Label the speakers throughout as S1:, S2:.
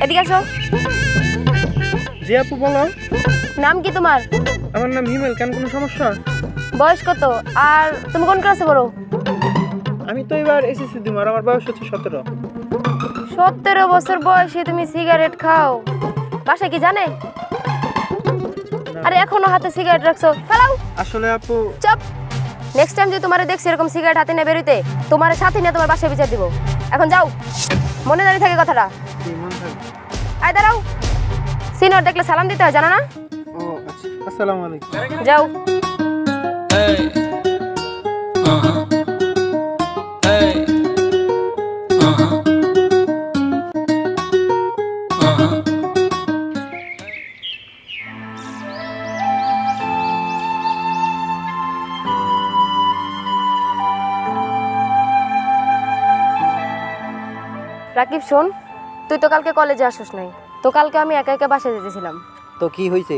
S1: এদিকে আসো।
S2: জি আপু বলো।
S1: নাম কি তোমার?
S2: আমার নাম হিমেল। কেন কোনো সমস্যা?
S1: বয়স কত? আর তুমি কোন ক্লাসে পড়ো?
S2: আমি তো এবার এসএসসি দিব, আর আমার বয়স হচ্ছে 17।
S1: 17 বছর বয়সে তুমি সিগারেট খাও? বাসায় কি জানে? আরে এখনো হাতে সিগারেট রাখছো, ফেলাও।
S2: আসলে আপু
S1: চুপ। নেক্সট টাইম যে তোমারে দেখছি এরকম সিগারেট হাতে নিয়ে বেরোতে, তোমার সাথে নিয়ে তোমার বাসায় বিচার দিব। এখন যাও, মনে জানি থাকে কথাটা।
S2: কি মন থাকবে?
S1: আয় দাঁড়াও। সিনিয়র দেখলে সালাম দিতে হয়, জানো না?
S2: ও আচ্ছা, আসসালামু আলাইকুম।
S1: যাও। রাকিব শোন, তুই তো কালকে কলেজে আসিস নাই, তো কালকে আমি একা একা বাসায় যেতেছিলাম।
S3: তো কি হয়েছে?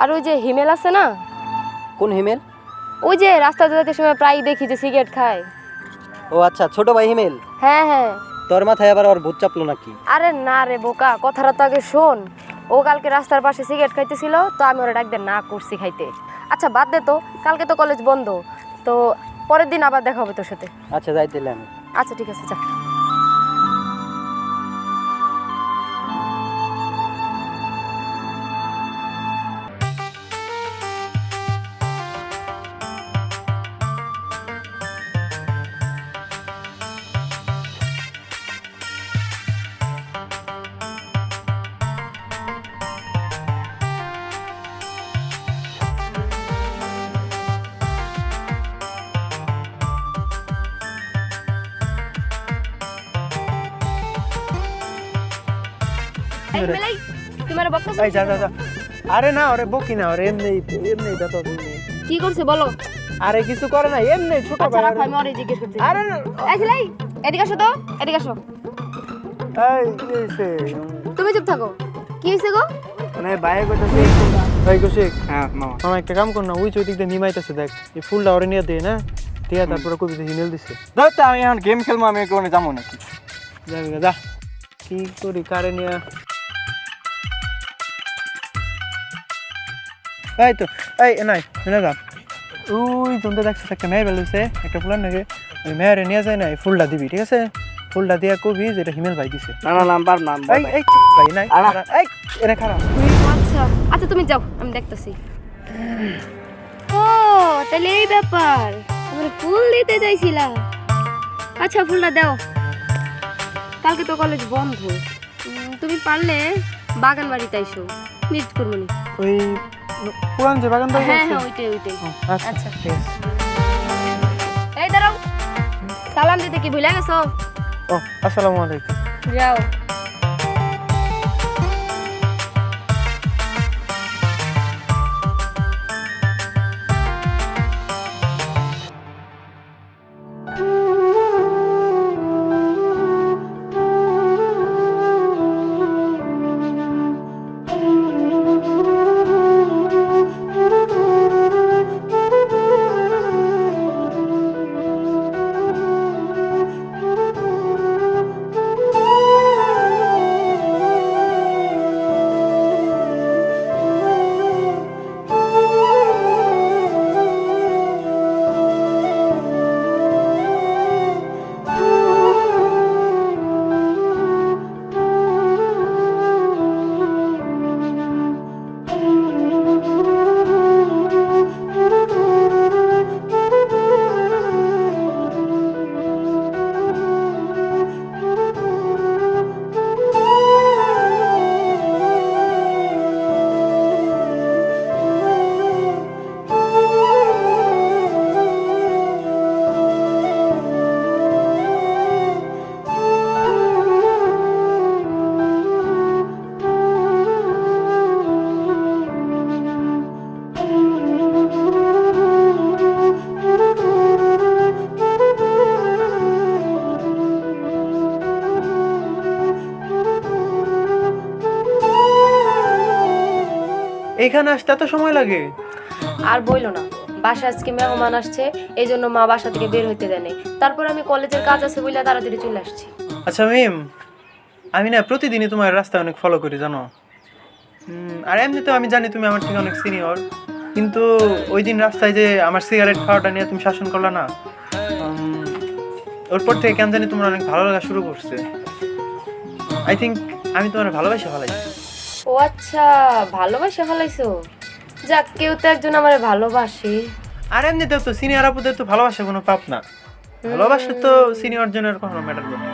S1: আর ওই যে হিমেল আছে না,
S3: কোন হিমেল?
S1: ওই যে রাস্তাতে যেতে সময় প্রায় দেখি যে সিগারেট খায়।
S3: ও আচ্ছা, ছোট ভাই হিমেল।
S1: হ্যাঁ হ্যাঁ।
S3: তোর মাথায় আবার ওর ভূত চাপলো নাকি?
S1: আরে না রে বোকা, কথাটা তো আগে শোন। ও কালকে রাস্তার পাশে সিগারেট খাইতেছিল, তো আমি ওরা ডাক দিয়ে না করছি খাইতে। আচ্ছা বাদ দে তো, কালকে তো কলেজ বন্ধ, তো পরের দিন আবার দেখা হবে তোর সাথে।
S3: আচ্ছা যাইতেলে আমি।
S1: আচ্ছা ঠিক আছে, যা। এই হিমেলাই, তুমি আর বকতেছো?
S2: এই যা যা যা। আরে না, ওরে বকি না, ওরে এমনি এমনি দাদা এমনি।
S1: কি করছে বলো?
S2: আরে কিছু করে না, এমনি ছোট
S1: আচ্ছা
S2: ভাই।
S1: রাখো, আমি ওরে জিজ্ঞেস করছি।
S2: আরে না,
S1: এই ছেলে, এদিকে আসো তো, এদিকে আসো।
S2: এই কি হইছে?
S1: তুমি চুপ থাকো। কি হয়েছে গো?
S2: মানে বাইরে কইতাছে। ভাই কৌশিক, হ্যাঁ মামা, মামা একটা কাম কর না, ওই চৈতিক দিয়ে নিমাইতেছে, দেখ এই ফুলটা ওরে নিয়ে দে না, দিয়া তারপরে কবি হিমেল দিছে।
S4: দাও তো, আমি এখন গেম খেলবো, আমি কোনে যাবো নাকি?
S2: যাবি যা। কি করি কারে নিয়ে? এই তো, এই নাই না যা। ওই জন্তে দেখছিস একটা মেয়ে বেলুছে, একটা ফুলার নাকি, ওই মেয়েরে নিয়ে যায় না, এই ফুলটা দিবি, ঠিক আছে? ফুলটা দিয়া কবি যেটা হিমেল ভাই দিছে।
S4: না না নাম্বার নাম
S2: এই এই ভাই নাই, এই এনে খারাপ।
S1: আচ্ছা আচ্ছা, তুমি যাও, আমি দেখতেছি। ও তাহলে এই ব্যাপার, তুমি ফুল দিতে চাইছিলা। আচ্ছা ফুলটা দাও। কালকে তো কলেজ বন্ধ, তুমি পারলে বাগান বাড়িতে আইসো, মিট করবো নি।
S2: ওই পুরান যে বাগান বাড়ি
S1: হ্যাঁ
S2: আছে?
S1: হ্যাঁ, ওইটাই ওইটাই।
S2: আচ্ছা
S1: আচ্ছা।
S2: ঠিক আছে।
S1: এই দাঁড়াও, সালাম দিতে কি ভুলে গেছো?
S2: ও আসসালামু আলাইকুম।
S1: যাও।
S2: এইখানে আসতে এত সময় লাগে?
S1: আর বইলো না, বাসা আজকে মেহমান আসছে, এই জন্য মা বাসা থেকে বের হইতে দেয়নি। তারপর আমি কলেজের কাজ আছে বলে তাড়াতাড়ি চলে আসছি।
S2: আচ্ছা মিম, আমি না প্রতিদিনই তোমার রাস্তায় অনেক ফলো করি জানো। আর এমনিতেও আমি জানি তুমি আমার থেকে অনেক সিনিয়র, কিন্তু ওই দিন রাস্তায় যে আমার সিগারেট খাওয়াটা নিয়ে তুমি শাসন করলা না, ওর পর থেকে কেন জানি তোমার অনেক ভালো লাগা শুরু করছে। আই থিঙ্ক আমি তোমার ভালোবাসা ফেলাইছি।
S1: ও আচ্ছা, ভালোবাসা ফেলাইছো। যাক, কেউ তো একজন আমারে ভালোবাসে।
S2: আর এমনিতেও তো সিনিয়র আপুদের তো ভালোবাসা কোনো পাপ না, ভালোবাসা তো সিনিয়র জনের কখনো ম্যাটার করে না।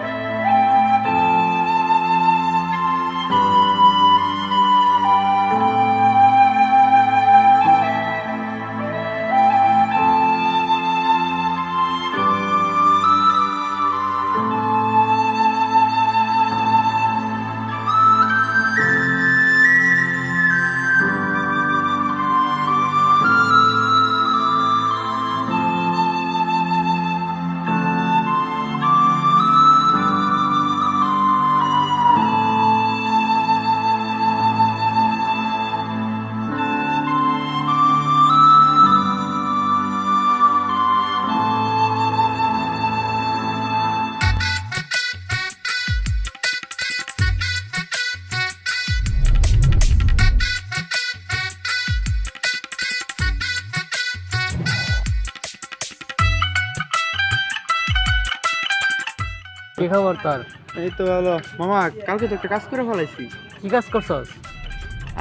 S5: কি খবর তোর?
S2: এই তো ভালো মামা, কালকে তো একটা কাজ করে ফেলাইছি।
S5: কি কাজ করছস?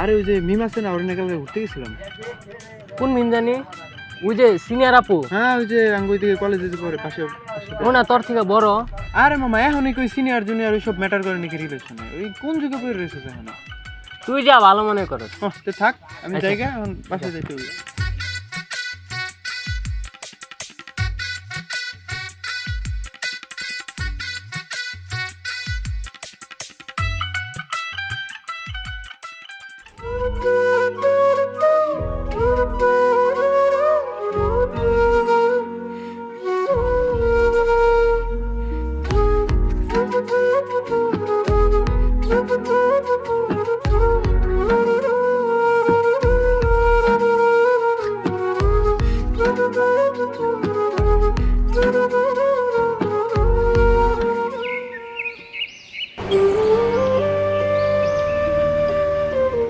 S2: আরে ওই যে মিম আছে না, ওর না কালকে ঘুরতে গেছিলাম।
S5: কোন মিম জানি? ওই যে সিনিয়র আপু।
S2: হ্যাঁ, ওই যে আঙ্গুই থেকে কলেজে যে পড়ে পাশে।
S5: ও না তোর থেকে বড়?
S2: আরে মামা, এখনই কই সিনিয়র জুনিয়র ওইসব ম্যাটার করে নাকি রিলেশনে? ওই কোন যুগে পড়ে রয়েছিস এখন?
S5: তুই যা ভালো মনে করস।
S2: তো থাক, আমি
S5: আচ্ছা।
S2: জায়গা এখন বাসায় যাইতে হবে।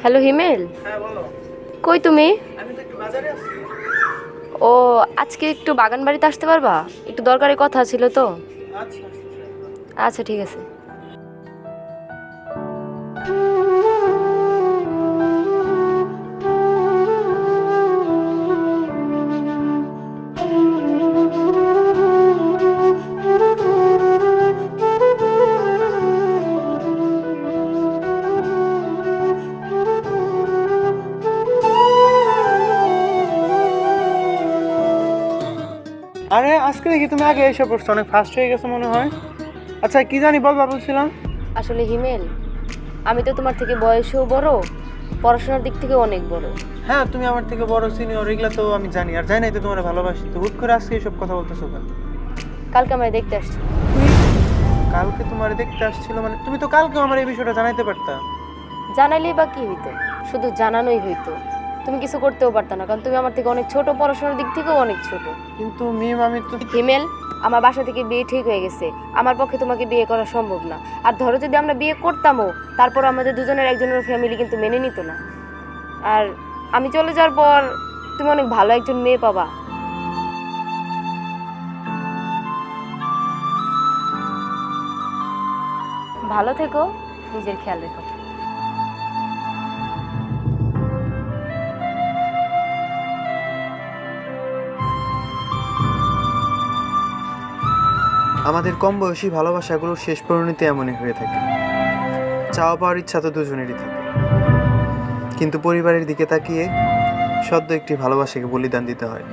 S1: হ্যালো হিমেল,
S2: হ্যাঁ বলো।
S1: কই তুমি?
S2: আমি তো একটু বাজারে আছি।
S1: ও আজকে একটু বাগান বাড়িতে আসতে পারবা? একটু দরকারি কথা ছিল তো।
S2: আচ্ছা
S1: আচ্ছা ঠিক আছে।
S2: আরে আজকে দেখি তুমি আগে এসে পড়ছো, অনেক ফাস্ট হয়ে গেছে মনে হয়। আচ্ছা কি জানি বলবা বলছিলাম।
S1: আসলে হিমেল, আমি তো তোমার থেকে বয়সেও বড়, পড়াশোনার দিক থেকে অনেক বড়।
S2: হ্যাঁ, তুমি আমার থেকে বড় সিনিয়র, এগুলা তো আমি জানি। আর জানি তো তোমার ভালোবাসি, তো হুট করে আজকে এসব কথা বলতেছো কেন?
S1: কালকে আমায় দেখতে আসছি।
S2: কালকে তোমার দেখতে আসছিল মানে? তুমি তো কালকে আমার এই বিষয়টা জানাইতে পারতা।
S1: জানাইলেই বা কি হইতো? শুধু জানানোই হইতো, তুমি কিছু করতেও পারতা না, কারণ তুমি আমার থেকে অনেক ছোট, পড়াশোনার দিক থেকেও অনেক ছোট।
S2: কিন্তু মিম আমি তো।
S1: হিমেল, আমার বাসা থেকে বিয়ে ঠিক হয়ে গেছে, আমার পক্ষে তোমাকে বিয়ে করা সম্ভব না। আর ধরো যদি আমরা বিয়ে করতামও, তারপর আমাদের দুজনের একজনের ফ্যামিলি কিন্তু মেনে নিত না। আর আমি চলে যাওয়ার পর তুমি অনেক ভালো একজন মেয়ে পাবা। ভালো থেকো, নিজের খেয়াল রেখো।
S2: আমাদের কম বয়সী ভালোবাসাগুলোর শেষ পরিণতি এমনই হয়ে থাকে। চাওয়া পাওয়ার ইচ্ছা তো দুজনেরই থাকে, কিন্তু পরিবারের দিকে তাকিয়ে সদ্য একটি ভালোবাসাকে বলিদান দিতে হয়।